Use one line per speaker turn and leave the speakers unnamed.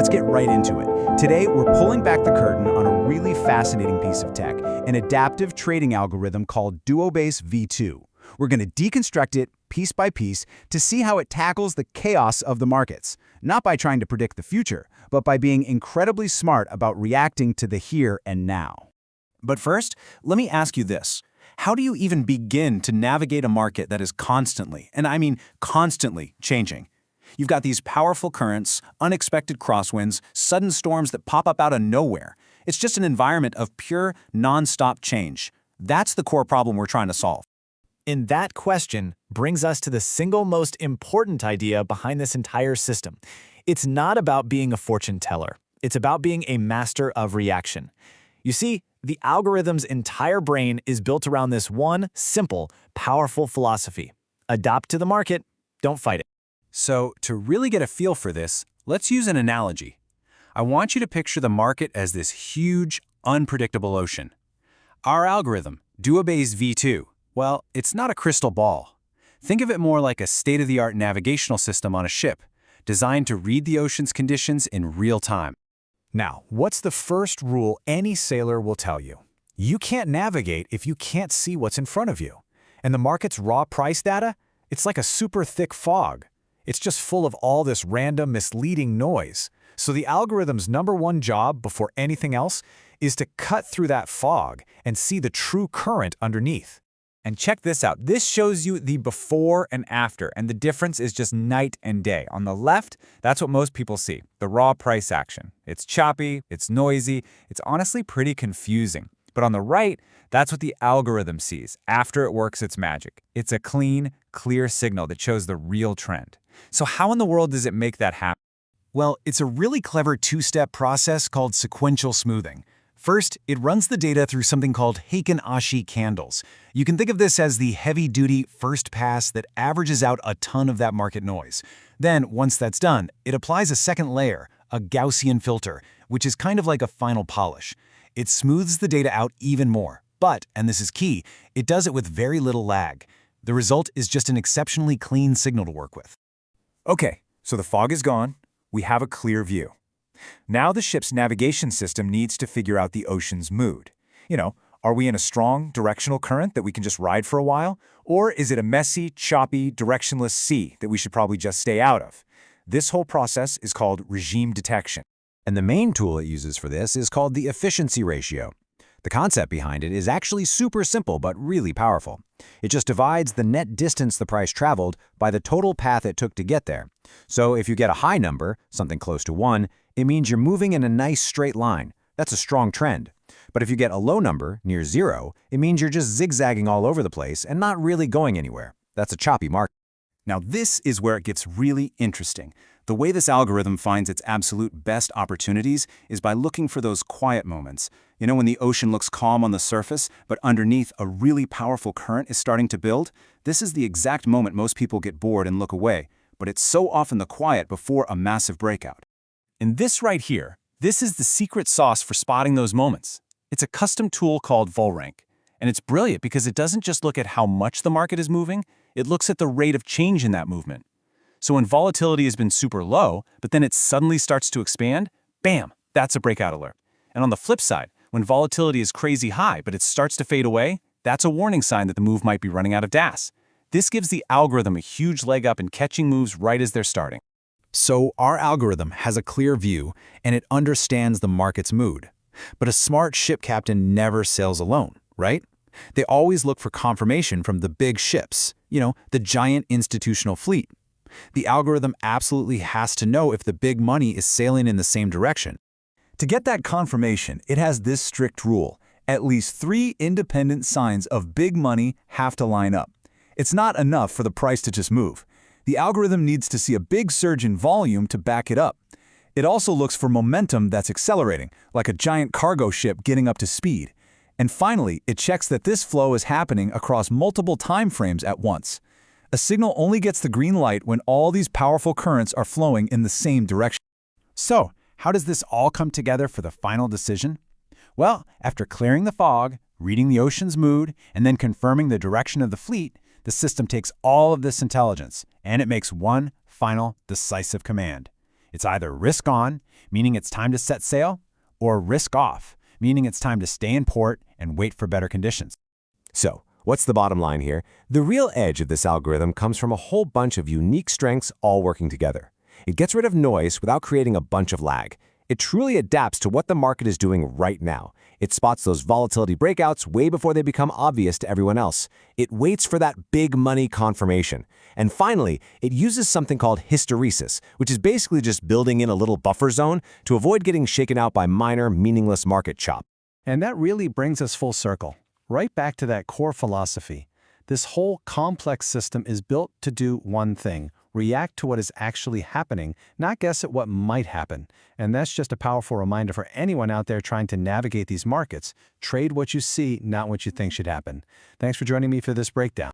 let's get right into it. Today, we're pulling back the curtain on a really fascinating piece of tech, an adaptive trading algorithm called Duo Base V2. We're going to deconstruct it piece by piece to see how it tackles the chaos of the markets, not by trying to predict the future, but by being incredibly smart about reacting to the here and now.
But first, let me ask you this. How do you even begin to navigate a market that is constantly, and I mean constantly, changing? You've got these powerful currents, unexpected crosswinds, sudden storms that pop up out of nowhere. It's just an environment of pure, non-stop change. That's the core problem we're trying to solve.
And that question brings us to the single most important idea behind this entire system. It's not about being a fortune teller. It's about being a master of reaction. You see, the algorithm's entire brain is built around this one simple, powerful philosophy. Adapt to the market, don't fight it.
So, to really get a feel for this, let's use an analogy. I want you to picture the market as this huge, unpredictable ocean. Our algorithm, Duo Base V2, well, it's not a crystal ball. Think of it more like a state-of-the-art navigational system on a ship, designed to read the ocean's conditions in real time.
Now, what's the first rule any sailor will tell you? You can't navigate if you can't see what's in front of you. And the market's raw price data? It's like a super thick fog. It's just full of all this random, misleading noise. So the algorithm's #1 job before anything else is to cut through that fog and see the true current underneath.
And check this out. This shows you the before and after, and the difference is just night and day. On the left, that's what most people see, the raw price action. It's choppy, it's noisy, it's honestly pretty confusing. But on the right, that's what the algorithm sees after it works its magic. It's a clean, clear signal that shows the real trend. So how in the world does it make that happen?
Well, it's a really clever two-step process called sequential smoothing. First, it runs the data through something called Heikin-Ashi candles. You can think of this as the heavy-duty first pass that averages out a ton of that market noise. Then, once that's done, it applies a second layer, a Gaussian filter, which is kind of like a final polish. It smooths the data out even more. But, and this is key, it does it with very little lag. The result is just an exceptionally clean signal to work with.
Okay, so the fog is gone. We have a clear view. Now the ship's navigation system needs to figure out the ocean's mood. Are we in a strong, directional current that we can just ride for a while? Or is it a messy, choppy, directionless sea that we should probably just stay out of? This whole process is called regime detection.
And the main tool it uses for this is called the efficiency ratio. The concept behind it is actually super simple but really powerful. It just divides the net distance the price traveled by the total path it took to get there. So if you get a high number, something close to 1, it means you're moving in a nice straight line. That's a strong trend. But if you get a low number, near 0, it means you're just zigzagging all over the place and not really going anywhere. That's a choppy market.
Now this is where it gets really interesting. The way this algorithm finds its absolute best opportunities is by looking for those quiet moments. When the ocean looks calm on the surface, but underneath a really powerful current is starting to build, this is the exact moment most people get bored and look away. But it's so often the quiet before a massive breakout. And this right here, this is the secret sauce for spotting those moments. It's a custom tool called Volrank. And it's brilliant because it doesn't just look at how much the market is moving, it looks at the rate of change in that movement. So when volatility has been super low, but then it suddenly starts to expand, bam, that's a breakout alert. And on the flip side, when volatility is crazy high, but it starts to fade away, that's a warning sign that the move might be running out of gas. This gives the algorithm a huge leg up in catching moves right as they're starting.
So our algorithm has a clear view and it understands the market's mood. But a smart ship captain never sails alone, right? They always look for confirmation from the big ships, the giant institutional fleet. The algorithm absolutely has to know if the big money is sailing in the same direction.
To get that confirmation, it has this strict rule. At least 3 independent signs of big money have to line up. It's not enough for the price to just move. The algorithm needs to see a big surge in volume to back it up. It also looks for momentum that's accelerating, like a giant cargo ship getting up to speed. And finally, it checks that this flow is happening across multiple time frames at once. A signal only gets the green light when all these powerful currents are flowing in the same direction.
So, how does this all come together for the final decision? Well, after clearing the fog, reading the ocean's mood, and then confirming the direction of the fleet, the system takes all of this intelligence, and it makes one final, decisive command.
It's either risk on, meaning it's time to set sail, or risk off, meaning it's time to stay in port and wait for better conditions.
So, what's the bottom line here? The real edge of this algorithm comes from a whole bunch of unique strengths all working together. It gets rid of noise without creating a bunch of lag. It truly adapts to what the market is doing right now. It spots those volatility breakouts way before they become obvious to everyone else. It waits for that big money confirmation. And finally, it uses something called hysteresis, which is basically just building in a little buffer zone to avoid getting shaken out by minor, meaningless market chop.
And that really brings us full circle, right back to that core philosophy. This whole complex system is built to do one thing: react to what is actually happening, not guess at what might happen. And that's just a powerful reminder for anyone out there trying to navigate these markets. Trade what you see, not what you think should happen. Thanks for joining me for this breakdown.